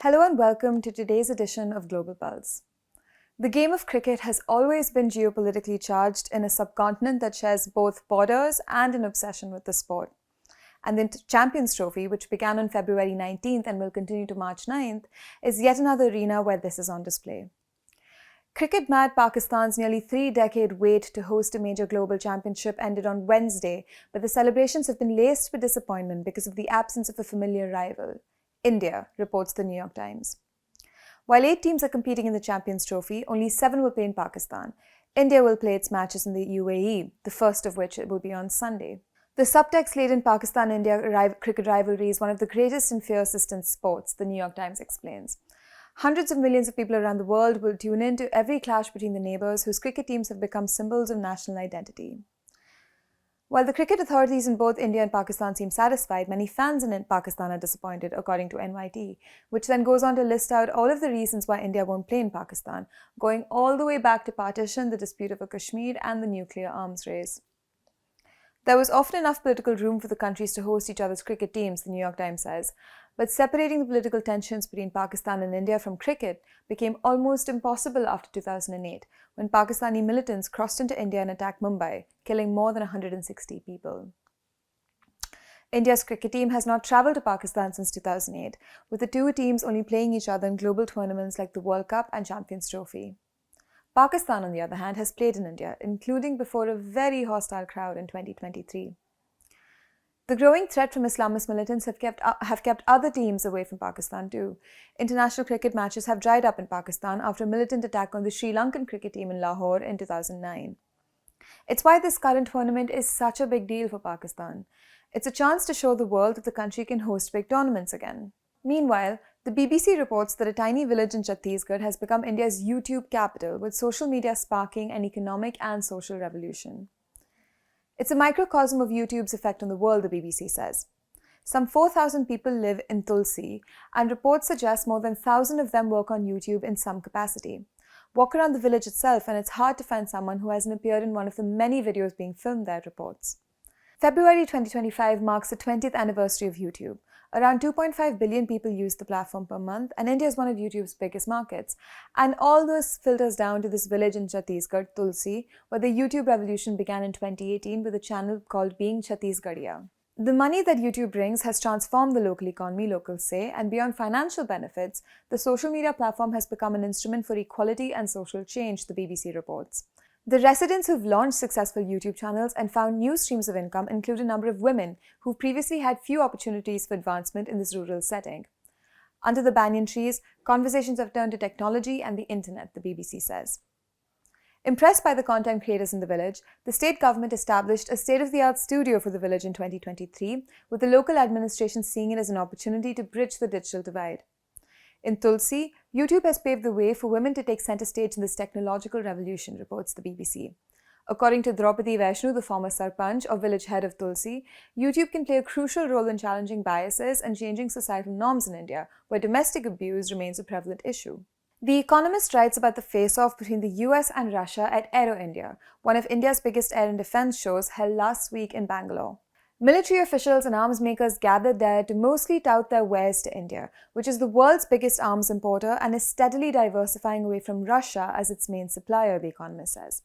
Hello and welcome to today's edition of Global Pulse. The game of cricket has always been geopolitically charged in a subcontinent that shares both borders and an obsession with the sport. And the Champions Trophy, which began on February 19th and will continue to March 9th, is yet another arena where this is on display. Cricket-mad Pakistan's nearly three-decade wait to host a major global championship ended on Wednesday, but the celebrations have been laced with disappointment because of the absence of a familiar rival. India, reports the New York Times. While 8 teams are competing in the Champions Trophy, only 7 will play in Pakistan. India will play its matches in the UAE, the first of which will be on Sunday. The subtext-laden Pakistan-India cricket rivalry is one of the greatest and fiercest in sports, the New York Times explains. Hundreds of millions of people around the world will tune in to every clash between the neighbours whose cricket teams have become symbols of national identity. While the cricket authorities in both India and Pakistan seem satisfied, many fans in Pakistan are disappointed, according to NYT, which then goes on to list out all of the reasons why India won't play in Pakistan, going all the way back to partition, the dispute over Kashmir, and the nuclear arms race. There was often enough political room for the countries to host each other's cricket teams, the New York Times says, but separating the political tensions between Pakistan and India from cricket became almost impossible after 2008, when Pakistani militants crossed into India and attacked Mumbai, killing more than 160 people. India's cricket team has not travelled to Pakistan since 2008, with the two teams only playing each other in global tournaments like the World Cup and Champions Trophy. Pakistan, on the other hand, has played in India, including before a very hostile crowd in 2023. The growing threat from Islamist militants have kept other teams away from Pakistan too. International cricket matches have dried up in Pakistan after a militant attack on the Sri Lankan cricket team in Lahore in 2009. It's why this current tournament is such a big deal for Pakistan. It's a chance to show the world that the country can host big tournaments again. Meanwhile, the BBC reports that a tiny village in Chhattisgarh has become India's YouTube capital, with social media sparking an economic and social revolution. It's a microcosm of YouTube's effect on the world, the BBC says. Some 4,000 people live in Tulsi, and reports suggest more than 1,000 of them work on YouTube in some capacity. Walk around the village itself and it's hard to find someone who hasn't appeared in one of the many videos being filmed there, reports. February 2025 marks the 20th anniversary of YouTube. Around 2.5 billion people use the platform per month, and India is one of YouTube's biggest markets. And all this filters down to this village in Chhattisgarh, Tulsi, where the YouTube revolution began in 2018 with a channel called Being Chhattisgarhia. The money that YouTube brings has transformed the local economy, locals say, and beyond financial benefits, the social media platform has become an instrument for equality and social change, the BBC reports. The residents who've launched successful YouTube channels and found new streams of income include a number of women who've previously had few opportunities for advancement in this rural setting. Under the banyan trees, conversations have turned to technology and the internet, the BBC says. Impressed by the content creators in the village, the state government established a state-of-the-art studio for the village in 2023, with the local administration seeing it as an opportunity to bridge the digital divide. In Tulsi, YouTube has paved the way for women to take centre stage in this technological revolution, reports the BBC. According to Draupadi Vaishnu, the former Sarpanch or village head of Tulsi, YouTube can play a crucial role in challenging biases and changing societal norms in India, where domestic abuse remains a prevalent issue. The Economist writes about the face-off between the US and Russia at Aero India, one of India's biggest air and defence shows held last week in Bangalore. Military officials and arms makers gathered there to mostly tout their wares to India, which is the world's biggest arms importer and is steadily diversifying away from Russia as its main supplier, The Economist says.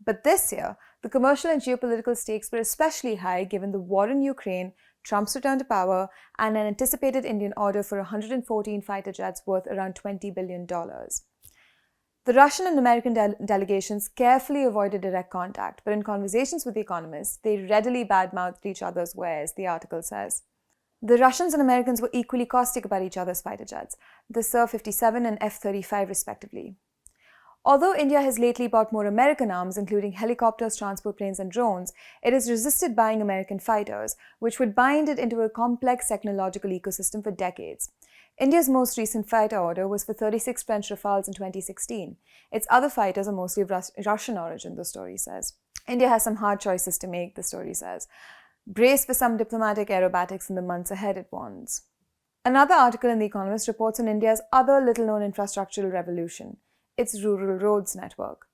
But this year, the commercial and geopolitical stakes were especially high given the war in Ukraine, Trump's return to power, and an anticipated Indian order for 114 fighter jets worth around $20 billion. The Russian and American delegations carefully avoided direct contact, but in conversations with The Economist, they readily badmouthed each other's wares, the article says. The Russians and Americans were equally caustic about each other's fighter jets, the Su-57 and F-35 respectively. Although India has lately bought more American arms, including helicopters, transport planes and drones, it has resisted buying American fighters, which would bind it into a complex technological ecosystem for decades. India's most recent fighter order was for 36 French Rafales in 2016. Its other fighters are mostly of Russian origin, the story says. India has some hard choices to make, the story says. Brace for some diplomatic aerobatics in the months ahead, it warns. Another article in The Economist reports on India's other little-known infrastructural revolution, its rural roads network.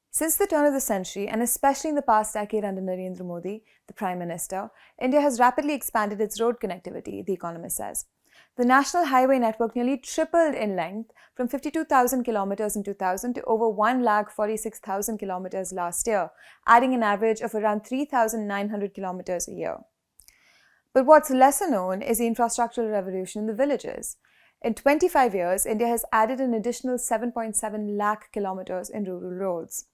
Since the turn of the century, and especially in the past decade under Narendra Modi, the Prime Minister, India has rapidly expanded its road connectivity, The Economist says. The national highway network nearly tripled in length from 52,000 kilometers in 2000 to over 1,46,000 kilometers last year, adding an average of around 3,900 kilometers a year. But what's lesser known is the infrastructural revolution in the villages. In 25 years, India has added an additional 7.7 lakh kilometers in rural roads.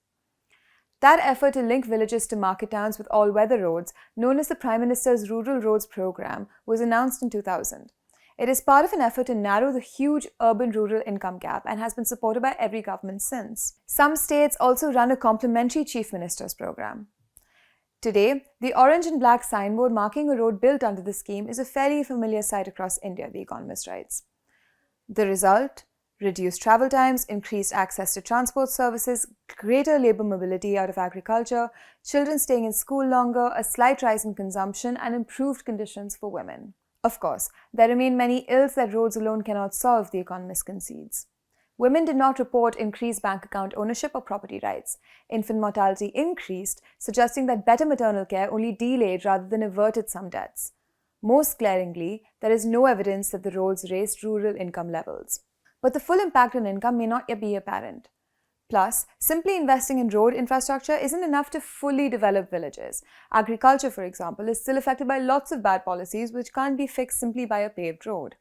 That effort to link villages to market towns with all-weather roads, known as the Prime Minister's Rural Roads Programme, was announced in 2000. It is part of an effort to narrow the huge urban-rural income gap and has been supported by every government since. Some states also run a complementary Chief Minister's programme. Today, the orange and black signboard marking a road built under the scheme is a fairly familiar sight across India, The Economist writes. The result? Reduced travel times, increased access to transport services, greater labour mobility out of agriculture, children staying in school longer, a slight rise in consumption, and improved conditions for women. Of course, there remain many ills that roads alone cannot solve, The Economist concedes. Women did not report increased bank account ownership or property rights. Infant mortality increased, suggesting that better maternal care only delayed rather than averted some deaths. Most glaringly, there is no evidence that the roads raised rural income levels. But the full impact on income may not yet be apparent. Plus, simply investing in road infrastructure isn't enough to fully develop villages. Agriculture, for example, is still affected by lots of bad policies which can't be fixed simply by a paved road.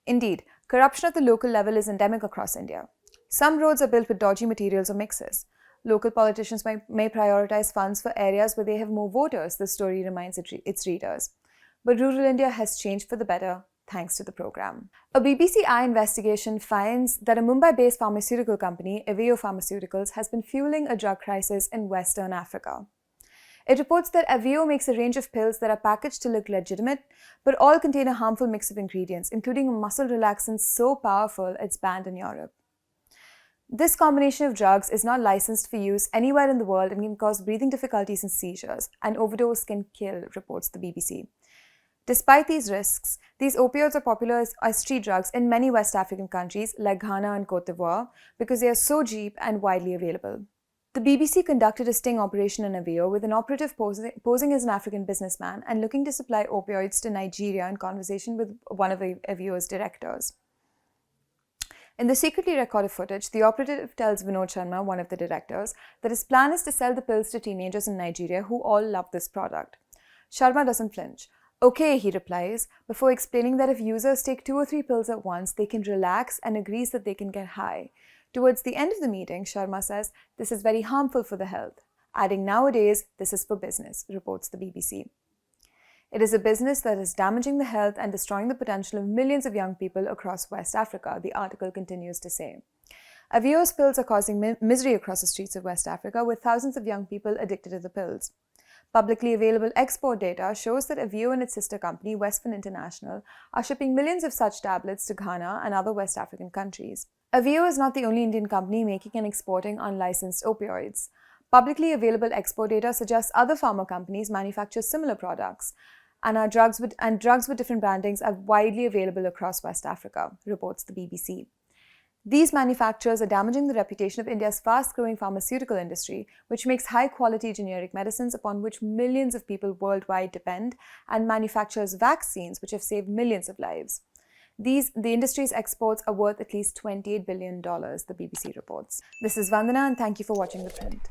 Indeed, corruption at the local level is endemic across India. Some roads are built with dodgy materials or mixes. Local politicians may prioritize funds for areas where they have more voters, the story reminds its readers. But rural India has changed for the better, thanks to the program. A BBC Eye investigation finds that a Mumbai-based pharmaceutical company, Aero Pharmaceuticals, has been fueling a drug crisis in Western Africa. It reports that Aero makes a range of pills that are packaged to look legitimate, but all contain a harmful mix of ingredients, including a muscle relaxant so powerful it's banned in Europe. This combination of drugs is not licensed for use anywhere in the world and can cause breathing difficulties and seizures. An overdose can kill, reports the BBC. Despite these risks, these opioids are popular as street drugs in many West African countries like Ghana and Côte d'Ivoire because they are so cheap and widely available. The BBC conducted a sting operation in Aero with an operative posing as an African businessman and looking to supply opioids to Nigeria in conversation with one of Aero's directors. In the secretly recorded footage, the operative tells Vinod Sharma, one of the directors, that his plan is to sell the pills to teenagers in Nigeria who all love this product. Sharma doesn't flinch. Okay, he replies, before explaining that if users take 2 or 3 pills at once, they can relax and agrees that they can get high. Towards the end of the meeting, Sharma says, this is very harmful for the health, adding nowadays, this is for business, reports the BBC. It is a business that is damaging the health and destroying the potential of millions of young people across West Africa, the article continues to say. Aero's pills are causing misery across the streets of West Africa, with thousands of young people addicted to the pills. Publicly available export data shows that Aero and its sister company, Westfin International, are shipping millions of such tablets to Ghana and other West African countries. Aero is not the only Indian company making and exporting unlicensed opioids. Publicly available export data suggests other pharma companies manufacture similar products, and drugs with different brandings are widely available across West Africa, reports the BBC. These manufacturers are damaging the reputation of India's fast-growing pharmaceutical industry, which makes high-quality generic medicines upon which millions of people worldwide depend and manufactures vaccines which have saved millions of lives. The industry's exports are worth at least $28 billion, the BBC reports. This is Vandana and thank you for watching The Print.